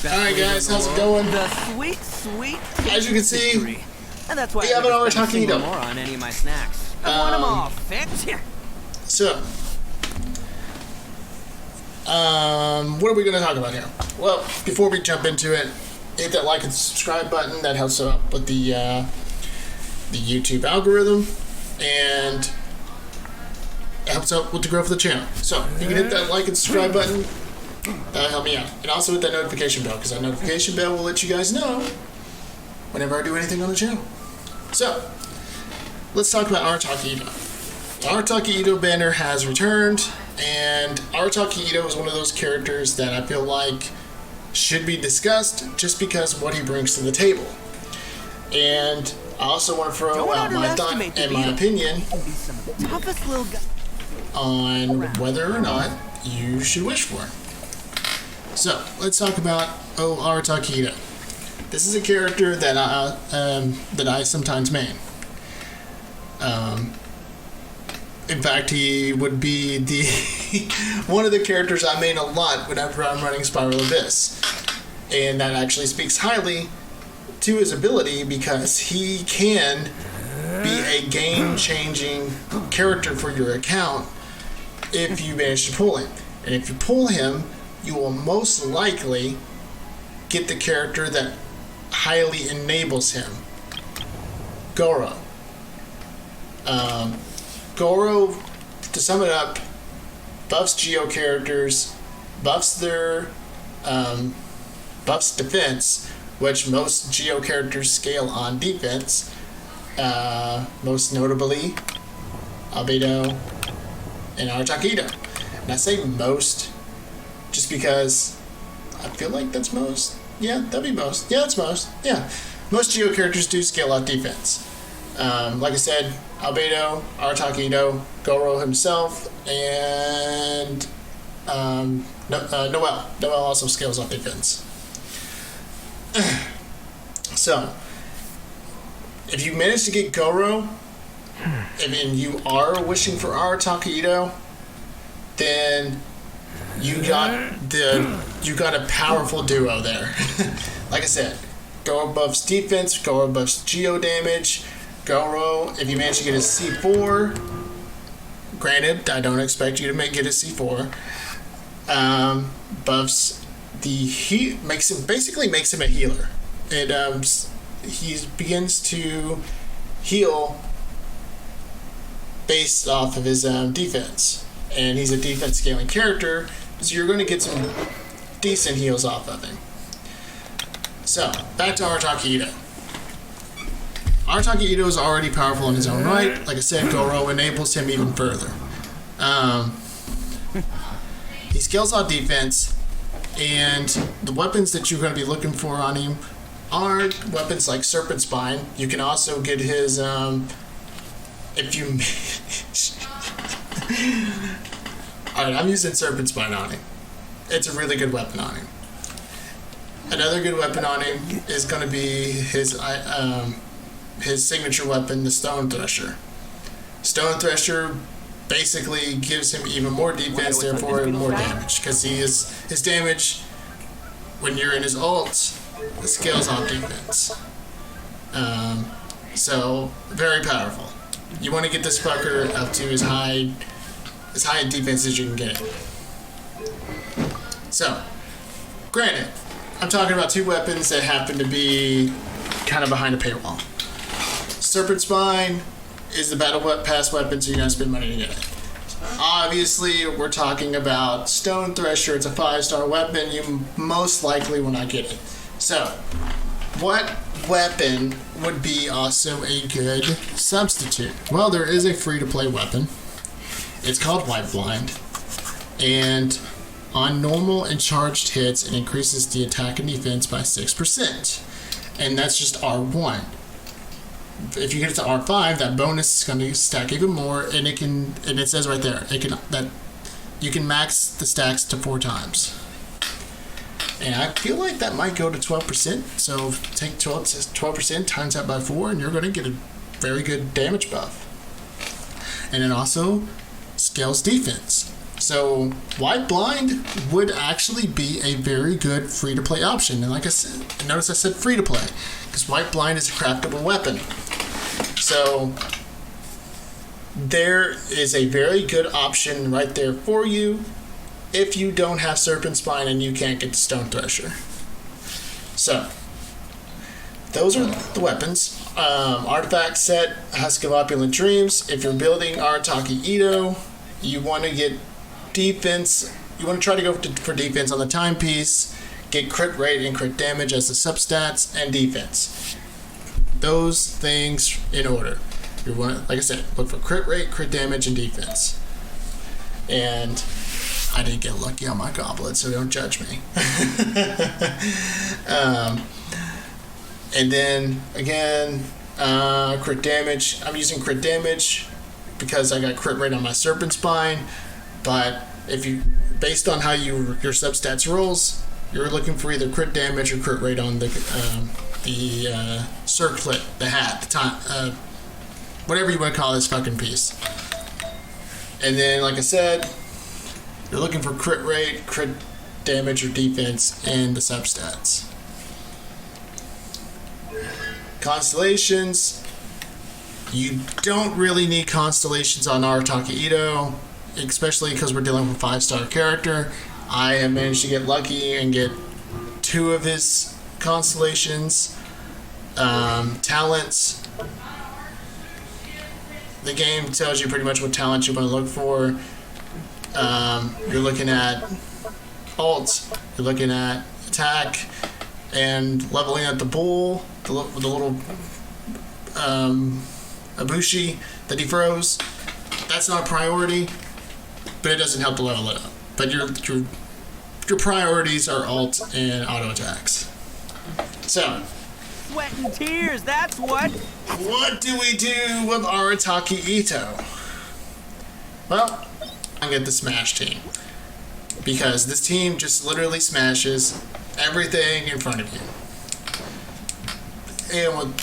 Alright guys, how's it going? The sweet, sweet. As you can see, and that's why we have an Arataki Itto. more on any of my snacks. I want them all fixed here. So, what are we going to talk about here? Well, before we jump into it, hit that like and subscribe button. That helps out with the YouTube algorithm, and it helps out with the growth of the channel. So, you can hit that like and subscribe button. That'll help me out. And also hit that notification bell, because that notification bell will let you guys know whenever I do anything on the channel. So, let's talk about Arataki Itto. Arataki Itto banner has returned, and Arataki Itto is one of those characters that I feel like should be discussed just because of what he brings to the table. And I also want to throw out my thought and my opinion on whether or not you should wish for it. So, let's talk about Arataki Itto. This is a character that I sometimes main. In fact, he would be the one of the characters I main a lot whenever I'm running Spiral Abyss. And that actually speaks highly to his ability, because he can be a game-changing character for your account if you manage to pull him. And if you pull him, you will most likely get the character that highly enables him. Goro. Goro, to sum it up, buffs Geo characters, buffs their buffs defense, which most Geo characters scale on defense. Most notably, Albedo and Arataki Itto. And I say most just because I feel like that's most. Yeah, that'd be most. Yeah, that's most. Yeah. Most Geo characters do scale out defense. Like I said, Albedo, Arataki Itto, Goro himself, and Noelle. Noelle also scales out defense. So, if you manage to get Goro, and you are wishing for Arataki Itto, then you got a powerful duo there. Like I said, Goro buffs defense, Goro buffs Geo damage. Goro, if you manage to get a C4, granted, I don't expect you to get a C4, buffs the basically makes him a healer. And he begins to heal based off of his defense. And he's a defense scaling character, so you're going to get some decent heals off of him. So, back to Arataki Itto. Arataki Itto is already powerful in his own right. Like I said, Goro enables him even further. He scales out defense, and the weapons that you're going to be looking for on him are weapons like Serpent Spine. You can also get his, if you... Alright, I'm using Serpent Spine on him. It's a really good weapon on him. Another good weapon on him is going to be his signature weapon, the Stone Thresher. Stone Thresher basically gives him even more defense, therefore more damage, because his damage when you're in his ult scales on defense. So very powerful. You want to get this fucker up to as high in defense as you can get it. So, granted, I'm talking about two weapons that happen to be kind of behind a paywall. Serpent Spine is the Battle Pass weapon, so you're going to spend money to get it. Obviously, we're talking about Stone Thresher. It's a 5-star weapon. You most likely will not get it. So, what weapon would be also a good substitute? Well, there is a free-to-play weapon. It's called White Blind. And on normal and charged hits, it increases the attack and defense by 6%. And that's just R1. If you get it to R5, that bonus is going to stack even more, and it says right there, that you can max the stacks to 4 times. And I feel like that might go to 12%. So take 12% times that by 4, and you're going to get a very good damage buff. And it also scales defense. So White Blind would actually be a very good free-to-play option. And like I said, notice I said free-to-play, because White Blind is a craftable weapon. So there is a very good option right there for you if you don't have Serpent Spine and you can't get the Stone Thresher. So those are the weapons. Artifact set, Husk of Opulent Dreams. If you're building Arataki Itto, you want to get defense. You want to try to go for defense on the timepiece, get crit rate and crit damage as the substats, and defense. Those things in order. You want, like I said, look for crit rate, crit damage, and defense. And I didn't get lucky on my goblet, so don't judge me. And then again, crit damage. I'm using crit damage because I got crit rate on my Serpent Spine. But if you, based on how your substats rolls, you're looking for either crit damage or crit rate on the circlet, the hat, the time, whatever you want to call this fucking piece. And then, like I said, you're looking for crit rate, crit damage or defense, and the substats. Constellations. You don't really need constellations on Arataki Itto, especially because we're dealing with a 5-star character. I have managed to get lucky and get 2 of his constellations. Talents. The game tells you pretty much what talents you want to look for. You're looking at ult, you're looking at attack, and leveling up the bull, the little Ibushi that he throws. That's not a priority, but it doesn't help to level it up. But your priorities are ult and auto attacks. So, Sweat and tears, that's what. what do we do with Arataki Itto? Well, I get the Smash team. Because this team just literally smashes everything in front of you. And with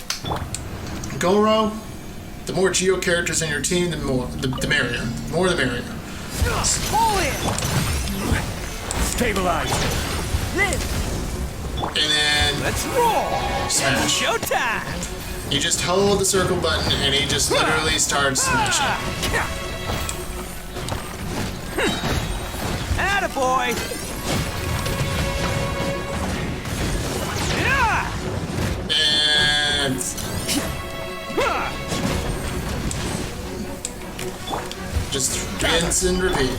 Goro, the more Geo characters in your team, the merrier. The more the merrier. Pull it. Stabilize. Live. And then Let's roll. smash. Showtime. You just hold the circle button and he just literally starts smashing. Attaboy. Yeah. And just rinse and repeat.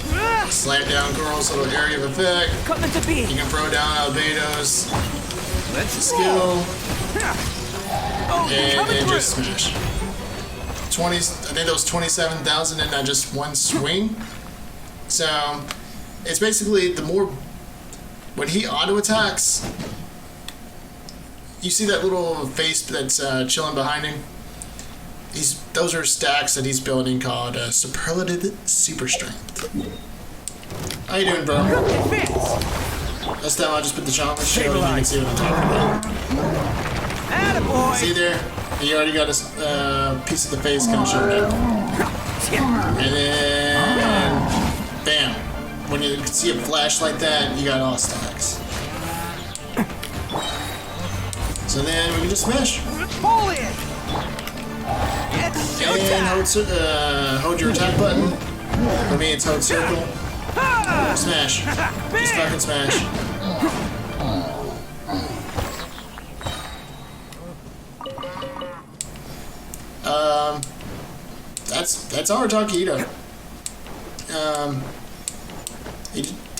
Slam down Goro's little area of effect. Coming to be. You can throw down Albedo's Let's skill. Oh, And coming then through. just smash. 20, I think that was 27,000 in just one swing. So it's basically the more, when he auto attacks, you see that little face that's chilling behind him? Those are stacks that he's building called Superlative Super Strength. How you doing, bro? Advance. This time I'll just put the chocolate shield and you can see what I'm talking about. Attaboy. See there? He already got a piece of the face kind of showing up. And then, bam. When you see a flash like that, you got all stacks. So then we can just smash. Pull it. It's And showtime. hold your attack button. For me, it's hold circle. Smash. Just fucking smash. That's Arataki Itto.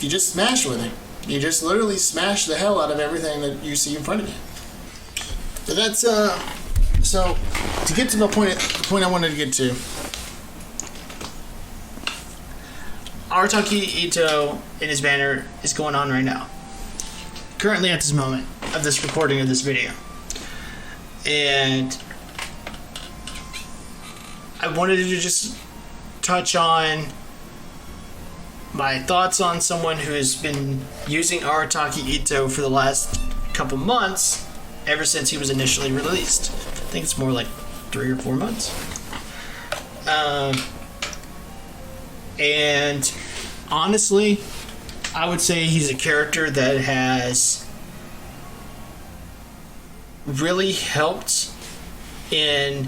You just smash with it. You just literally smash the hell out of everything that you see in front of you. But that's so to get to the point I wanted to get to. Arataki Itto in his banner is going on right now. Currently at this moment of this recording of this video. And I wanted to just touch on my thoughts on someone who has been using Arataki Itto for the last couple months, ever since he was initially released. I think it's more like 3 or 4 months. And honestly, I would say he's a character that has really helped in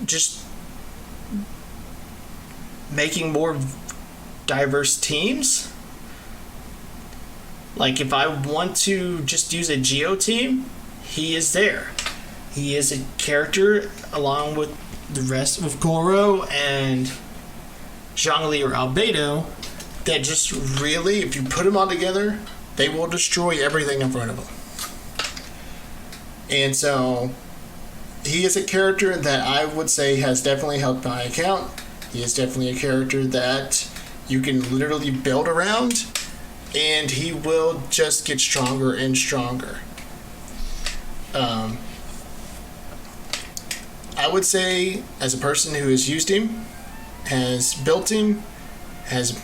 just making more diverse teams. Like, if I want to just use a Geo team, he is there. He is a character along with the rest of Goro and Zhongli or Albedo that just really, if you put them all together, they will destroy everything in front of them. And so, he is a character that I would say has definitely helped my account. He is definitely a character that you can literally build around, and he will just get stronger and stronger. I would say, as a person who has used him, has built him, has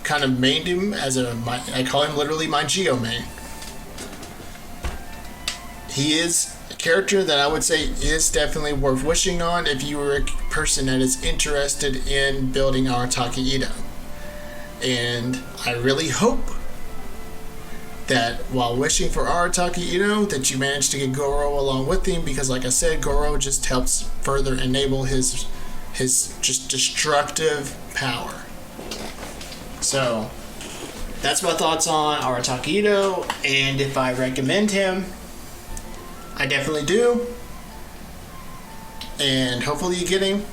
kind of mained him as I call him literally my Geo main. He is a character that I would say is definitely worth wishing on if you were a person that is interested in building Arataki Itto. And I really hope that while wishing for Arataki Itto, that you manage to get Goro along with him, because like I said, Goro just helps further enable his just destructive power. So that's my thoughts on Arataki Itto, and if I recommend him, I definitely do. And hopefully you get him.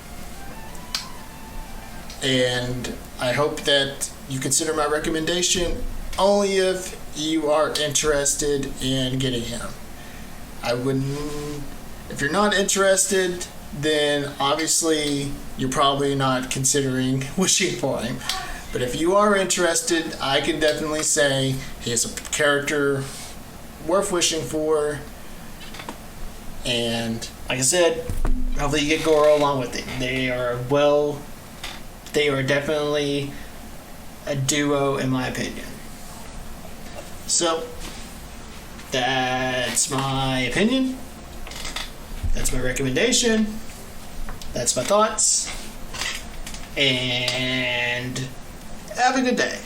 And I hope that you consider my recommendation only if you are interested in getting him. I wouldn't. If you're not interested, then obviously you're probably not considering wishing for him. But if you are interested, I can definitely say he is a character worth wishing for. And like I said, hopefully you get Goro along with it. They are definitely a duo in my opinion. So, that's my opinion. That's my recommendation. That's my thoughts. And have a good day.